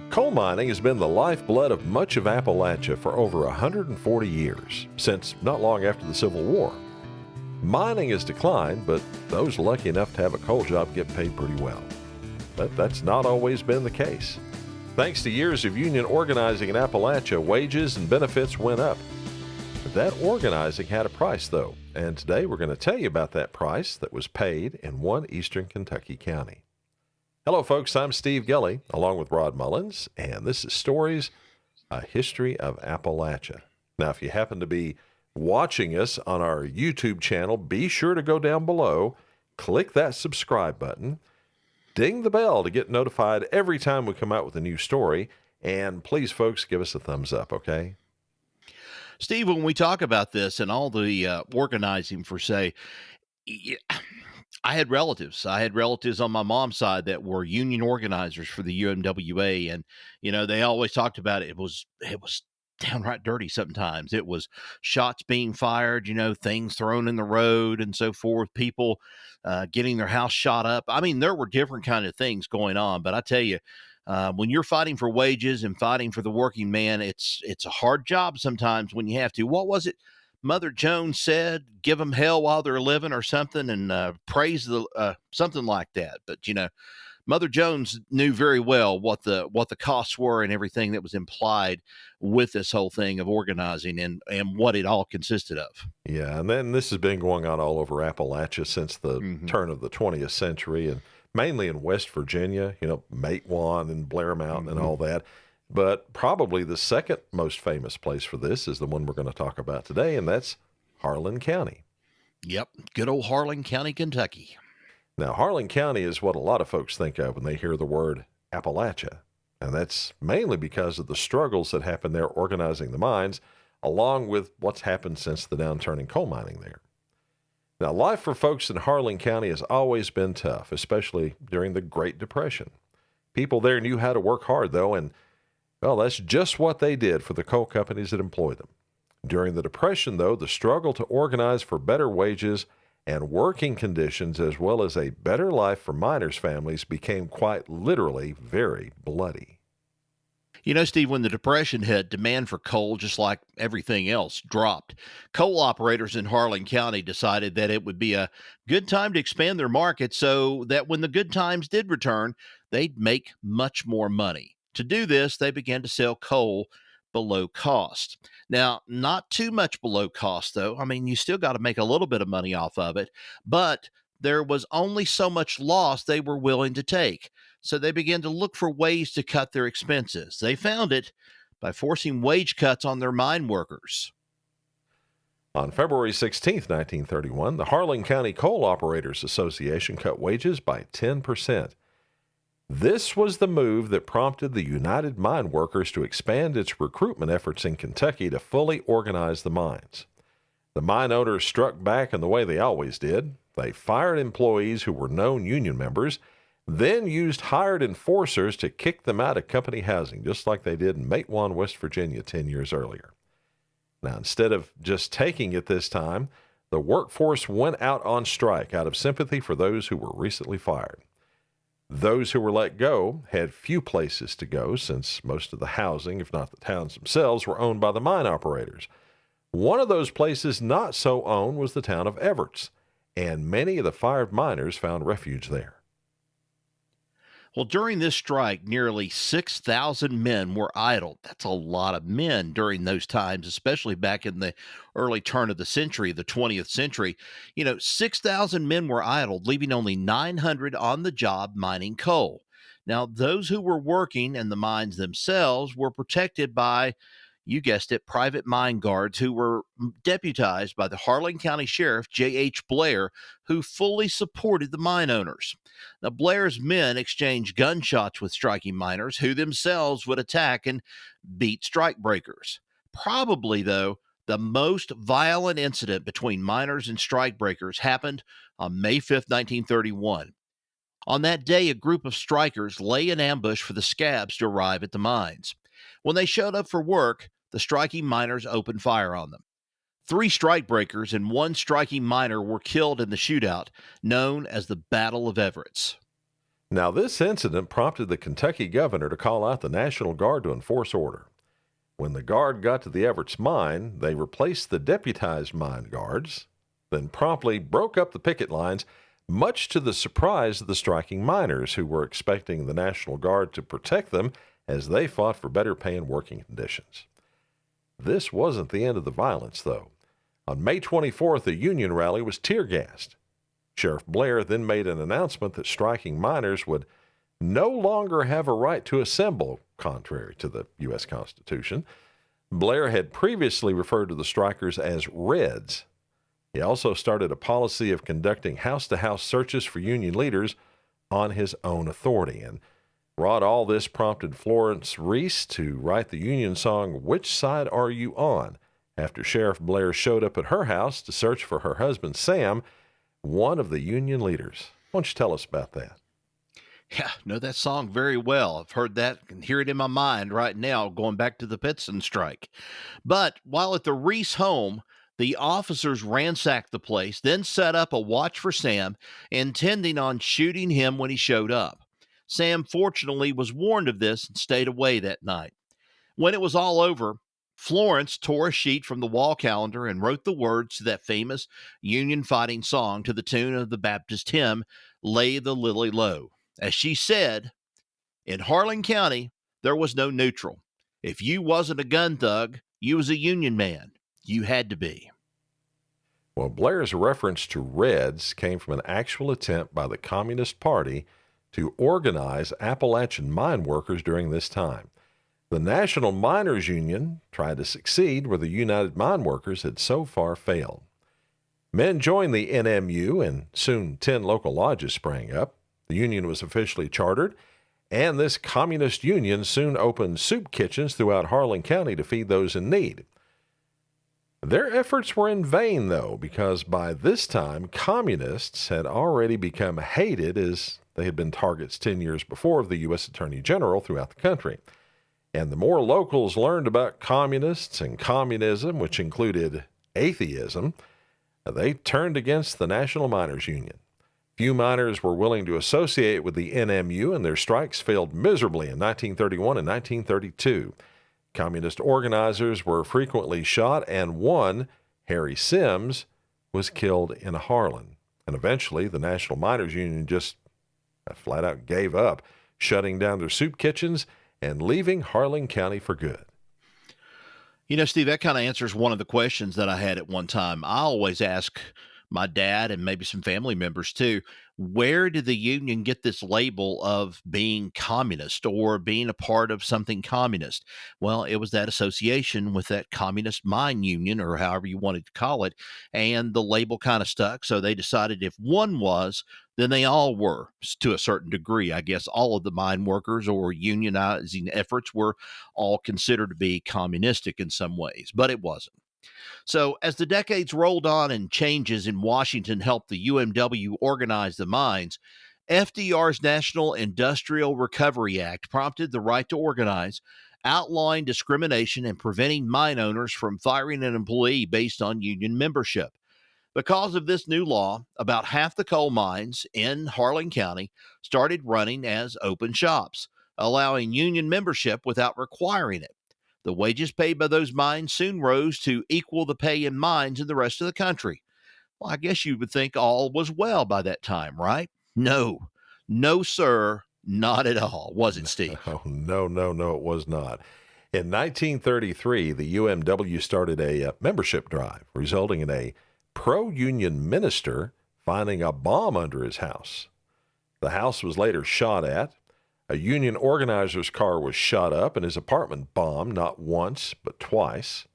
Coal mining has been the lifeblood of much of Appalachia for over 140 years, since not long after the Civil War. Mining has declined, but those lucky enough to have a coal job get paid pretty well. But that's not always been the case. Thanks to years of union organizing in Appalachia, wages and benefits went up. But that organizing had a price, though, and today we're going to tell you about that price that was paid in one eastern Kentucky county. Hello, folks. I'm Steve Gelly, along with Rod Mullins, and this is Stories, a History of Appalachia. Now, if you happen to be watching us on our YouTube channel, be sure to go down below, click that subscribe button, ding the bell to get notified every time we come out with a new story, and please, folks, give us a thumbs up, okay? Steve, when we talk about this and all the organizing for, say, I had relatives. I had relatives on my mom's side that were union organizers for the UMWA, and they always talked about it. It was downright dirty sometimes. It was shots being fired, things thrown in the road and so forth, people getting their house shot up. I mean, there were different kind of things going on, but I tell you, when you're fighting for wages and fighting for the working man, it's a hard job sometimes when you have to. What was it Mother Jones said? Give them hell while they're living, or something, and praise the something like that. But Mother Jones knew very well what the costs were and everything that was implied with this whole thing of organizing and what it all consisted of. Yeah, and then this has been going on all over Appalachia since the turn of the 20th century, and mainly in West Virginia, Matewan and Blair Mountain and all that. But probably the second most famous place for this is the one we're going to talk about today, and that's Harlan County. Yep, good old Harlan County, Kentucky. Now, Harlan County is what a lot of folks think of when they hear the word Appalachia, and that's mainly because of the struggles that happened there organizing the mines, along with what's happened since the downturn in coal mining there. Now, life for folks in Harlan County has always been tough, especially during the Great Depression. People there knew how to work hard, though, and well, that's just what they did for the coal companies that employed them. During the Depression, though, the struggle to organize for better wages and working conditions, as well as a better life for miners' families, became quite literally very bloody. Steve, when the Depression hit, demand for coal, just like everything else, dropped. Coal operators in Harlan County decided that it would be a good time to expand their market so that when the good times did return, they'd make much more money. To do this, they began to sell coal below cost. Now, not too much below cost, though. I mean, you still got to make a little bit of money off of it, but there was only so much loss they were willing to take. So they began to look for ways to cut their expenses. They found it by forcing wage cuts on their mine workers. On February 16, 1931, the Harlan County Coal Operators Association cut wages by 10%. This was the move that prompted the United Mine Workers to expand its recruitment efforts in Kentucky to fully organize the mines. The mine owners struck back in the way they always did. They fired employees who were known union members, then used hired enforcers to kick them out of company housing, just like they did in Matewan, West Virginia 10 years earlier. Now, instead of just taking it this time, the workforce went out on strike out of sympathy for those who were recently fired. Those who were let go had few places to go since most of the housing, if not the towns themselves, were owned by the mine operators. One of those places not so owned was the town of Everts, and many of the fired miners found refuge there. Well, during this strike, nearly 6,000 men were idled. That's a lot of men during those times, especially back in the early turn of the century, the 20th century. 6,000 men were idled, leaving only 900 on the job mining coal. Now, those who were working in the mines themselves were protected by, you guessed it, private mine guards who were deputized by the Harlan County Sheriff, J.H. Blair, who fully supported the mine owners. Now, Blair's men exchanged gunshots with striking miners who themselves would attack and beat strikebreakers. Probably, though, the most violent incident between miners and strikebreakers happened on May 5th, 1931. On that day, a group of strikers lay in ambush for the scabs to arrive at the mines. When they showed up for work, the striking miners opened fire on them. 3 strikebreakers and 1 striking miner were killed in the shootout, known as the Battle of Everts. Now, this incident prompted the Kentucky governor to call out the National Guard to enforce order. When the Guard got to the Everett's mine, they replaced the deputized mine guards, then promptly broke up the picket lines, much to the surprise of the striking miners who were expecting the National Guard to protect them as they fought for better pay and working conditions. This wasn't the end of the violence, though. On May 24th, a Union rally was tear-gassed. Sheriff Blair then made an announcement that striking miners would no longer have a right to assemble, contrary to the U.S. Constitution. Blair had previously referred to the strikers as Reds. He also started a policy of conducting house-to-house searches for Union leaders on his own authority. And Rod, all this prompted Florence Reese to write the Union song, "Which Side Are You On?" after Sheriff Blair showed up at her house to search for her husband, Sam, one of the Union leaders. Why don't you tell us about that? Yeah, know that song very well. I've heard that and hear it in my mind right now, going back to the Pittston strike. But while at the Reese home, the officers ransacked the place, then set up a watch for Sam, intending on shooting him when he showed up. Sam fortunately was warned of this and stayed away that night. When it was all over, Florence tore a sheet from the wall calendar and wrote the words to that famous Union fighting song to the tune of the Baptist hymn, "Lay the Lily Low." As she said, in Harlan County, there was no neutral. If you wasn't a gun thug, you was a Union man. You had to be. Well, Blair's reference to Reds came from an actual attempt by the Communist Party to organize Appalachian mine workers during this time. The National Miners Union tried to succeed where the United Mine Workers had so far failed. Men joined the NMU, and soon 10 local lodges sprang up. The union was officially chartered, and this communist union soon opened soup kitchens throughout Harlan County to feed those in need. Their efforts were in vain, though, because by this time, communists had already become hated as they had been targets 10 years before of the U.S. Attorney General throughout the country. And the more locals learned about communists and communism, which included atheism, they turned against the National Miners Union. Few miners were willing to associate with the NMU, and their strikes failed miserably in 1931 and 1932. Communist organizers were frequently shot, and one, Harry Sims, was killed in Harlan. And eventually, the National Miners Union just flat out gave up, shutting down their soup kitchens and leaving Harlan County for good. You know, Steve, that kind of answers one of the questions that I had at one time. I always ask my dad and maybe some family members too, where did the union get this label of being communist or being a part of something communist? Well, it was that association with that communist mine union, or however you wanted to call it, and the label kind of stuck. So they decided if one was, then they all were to a certain degree. I guess all of the mine workers or unionizing efforts were all considered to be communistic in some ways, but it wasn't. So, as the decades rolled on and changes in Washington helped the UMW organize the mines, FDR's National Industrial Recovery Act prompted the right to organize, outlawing discrimination and preventing mine owners from firing an employee based on union membership. Because of this new law, about half the coal mines in Harlan County started running as open shops, allowing union membership without requiring it. The wages paid by those mines soon rose to equal the pay in mines in the rest of the country. Well, I guess you would think all was well by that time, right? No, no, sir, not at all. Was it, Steve? Oh, no, it was not. In 1933, the UMW started a membership drive, resulting in a pro-union minister finding a bomb under his house. The house was later shot at. A union organizer's car was shot up and his apartment bombed not once, but twice.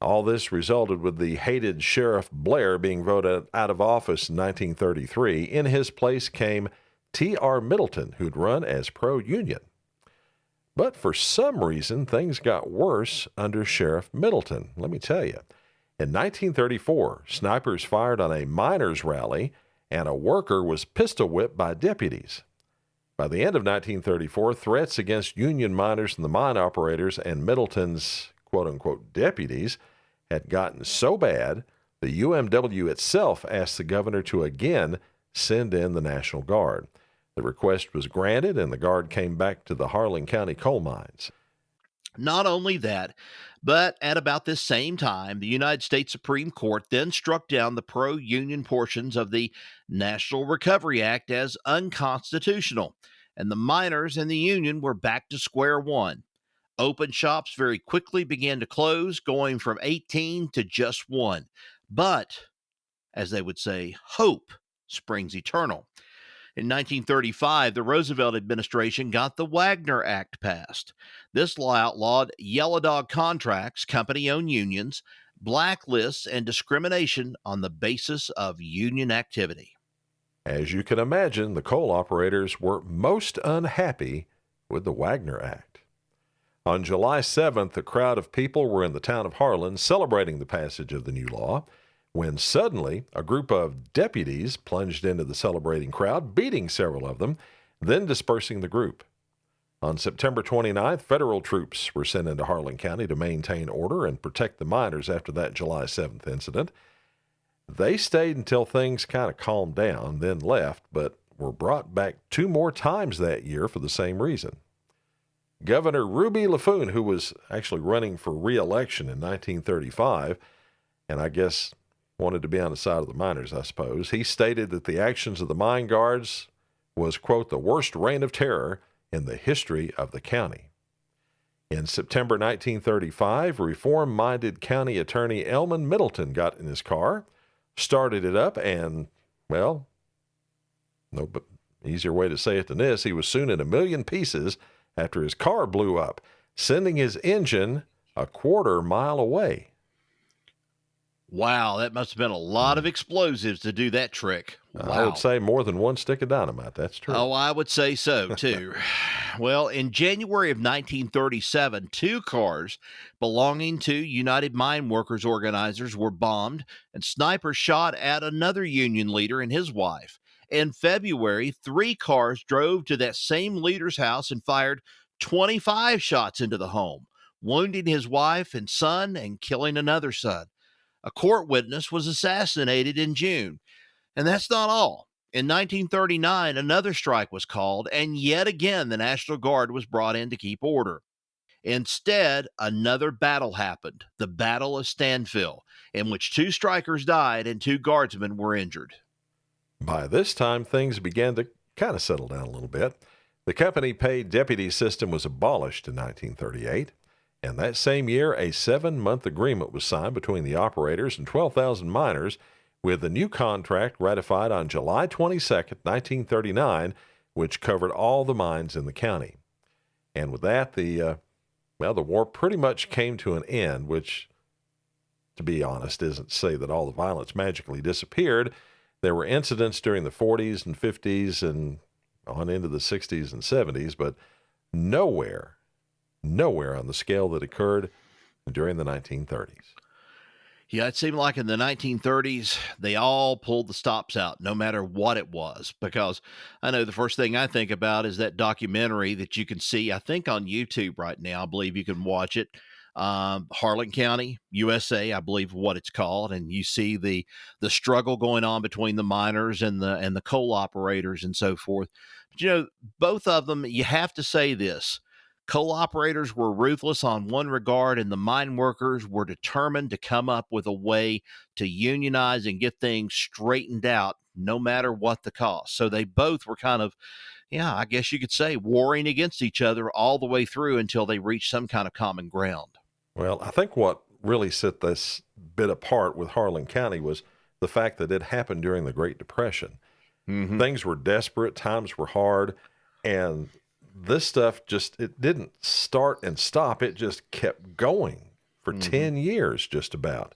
All this resulted with the hated Sheriff Blair being voted out of office in 1933. In his place came T.R. Middleton, who'd run as pro-union. But for some reason, things got worse under Sheriff Middleton. Let me tell you. In 1934, snipers fired on a miners' rally, and a worker was pistol whipped by deputies. By the end of 1934, threats against union miners and the mine operators and Middleton's quote-unquote deputies had gotten so bad, the UMW itself asked the governor to again send in the National Guard. The request was granted, and the Guard came back to the Harlan County coal mines. Not only that, but at about this same time, the United States Supreme Court then struck down the pro union portions of the National Recovery Act as unconstitutional, and the miners and the union were back to square one. Open shops very quickly began to close, going from 18 to just one. But, as they would say, hope springs eternal. In 1935, the Roosevelt administration got the Wagner Act passed. This law outlawed yellow dog contracts, company owned unions, blacklists, and discrimination on the basis of union activity. As you can imagine, the coal operators were most unhappy with the Wagner Act. On July 7th, a crowd of people were in the town of Harlan celebrating the passage of the new law, when suddenly a group of deputies plunged into the celebrating crowd, beating several of them, then dispersing the group. On September 29th, federal troops were sent into Harlan County to maintain order and protect the miners after that July 7th incident. They stayed until things kind of calmed down, then left, but were brought back 2 more times that year for the same reason. Governor Ruby LaFoon, who was actually running for re-election in 1935, and I guess wanted to be on the side of the miners, I suppose, he stated that the actions of the mine guards was, quote, the worst reign of terror in the history of the county. In September 1935, reform-minded county attorney Elman Middleton got in his car, started it up, and, well, no but easier way to say it than this, he was soon in a million pieces after his car blew up, sending his engine a quarter-mile away. Wow, that must have been a lot of explosives to do that trick. Wow. I would say more than one stick of dynamite. That's true. Oh, I would say so, too. Well, in January of 1937, 2 cars belonging to United Mine Workers organizers were bombed, and snipers shot at another union leader and his wife. In February, 3 cars drove to that same leader's house and fired 25 shots into the home, wounding his wife and son and killing another son. A court witness was assassinated in June. And that's not all. In 1939, another strike was called, and yet again the National Guard was brought in to keep order. Instead, another battle happened, the Battle of Stanfill, in which 2 strikers died and 2 guardsmen were injured. By this time, things began to kind of settle down a little bit. The company paid deputy system was abolished in 1938. And that same year, a 7-month agreement was signed between the operators and 12,000 miners, with the new contract ratified on July 22, 1939, which covered all the mines in the county. And with that, the war pretty much came to an end, which, to be honest, isn't to say that all the violence magically disappeared. There were incidents during the 40s and 50s and on into the 60s and 70s, but nowhere on the scale that occurred during the 1930s. Yeah, it seemed like in the 1930s, they all pulled the stops out, no matter what it was, because I know the first thing I think about is that documentary that you can see, I think on YouTube right now. I believe you can watch it. Harlan County, USA, I believe what it's called. And you see the struggle going on between the miners and the coal operators and so forth. But, both of them, you have to say this. Coal operators were ruthless on one regard, and the mine workers were determined to come up with a way to unionize and get things straightened out, no matter what the cost. So they both were kind of, I guess you could say, warring against each other all the way through until they reached some kind of common ground. Well, I think what really set this bit apart with Harlan County was the fact that it happened during the Great Depression. Mm-hmm. Things were desperate, times were hard, and this stuff it didn't start and stop. It just kept going for 10 years, just about,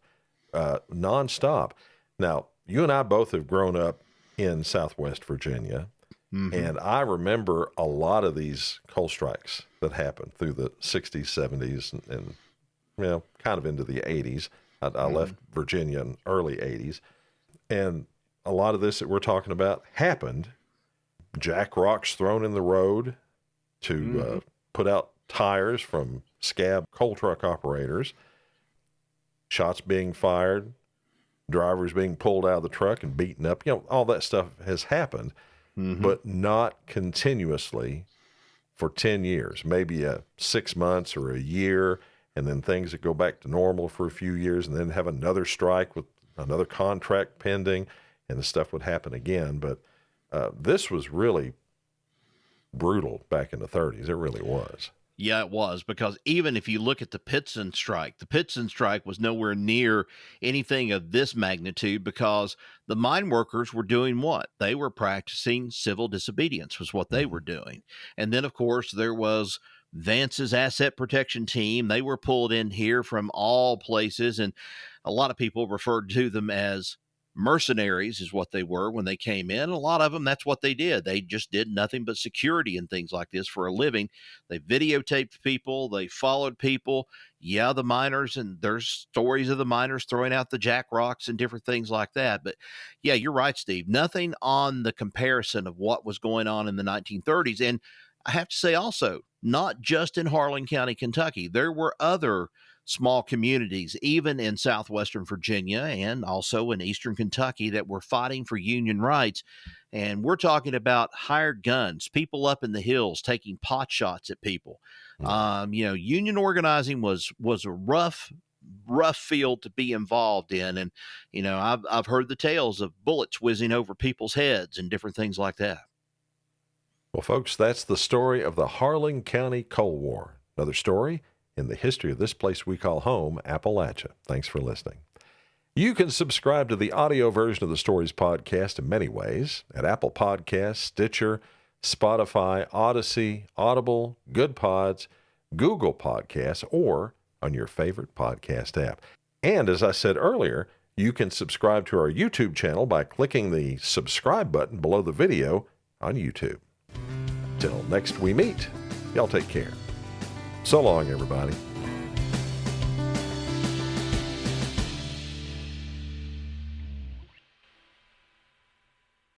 nonstop. Now, you and I both have grown up in Southwest Virginia, and I remember a lot of these coal strikes that happened through the 60s, 70s, and kind of into the 80s. I left Virginia in early 80s, and a lot of this that we're talking about happened. Jack rocks thrown in the road to put out tires from scab coal truck operators, shots being fired, drivers being pulled out of the truck and beaten up. All that stuff has happened. but not continuously for 10 years, maybe 6 months or a year, and then things that go back to normal for a few years, and then have another strike with another contract pending, and the stuff would happen again. But this was really brutal back in the 30s. It really was. Yeah, it was, because even if you look at the Pittston strike was nowhere near anything of this magnitude, because the mine workers were doing what? They were practicing civil disobedience was what they were doing. And then, of course, there was Vance's asset protection team. They were pulled in here from all places, and a lot of people referred to them as mercenaries is what they were when they came in. A lot of them, that's what they did. They just did nothing but security and things like this for a living. They videotaped people. They followed people. Yeah, the miners, and there's stories of the miners throwing out the jack rocks and different things like that. But yeah, you're right, Steve. Nothing on the comparison of what was going on in the 1930s. And I have to say also, not just in Harlan County, Kentucky, there were other small communities, even in southwestern Virginia and also in eastern Kentucky, that were fighting for union rights. And we're talking about hired guns, people up in the hills taking pot shots at people. Union organizing was a rough field to be involved in. And, I've heard the tales of bullets whizzing over people's heads and different things like that. Well, folks, that's the story of the Harlan County Coal War. Another story in the history of this place we call home, Appalachia. Thanks for listening. You can subscribe to the audio version of the Stories podcast in many ways at Apple Podcasts, Stitcher, Spotify, Odyssey, Audible, Good Pods, Google Podcasts, or on your favorite podcast app. And as I said earlier, you can subscribe to our YouTube channel by clicking the subscribe button below the video on YouTube. Till next we meet, y'all take care. So long, everybody.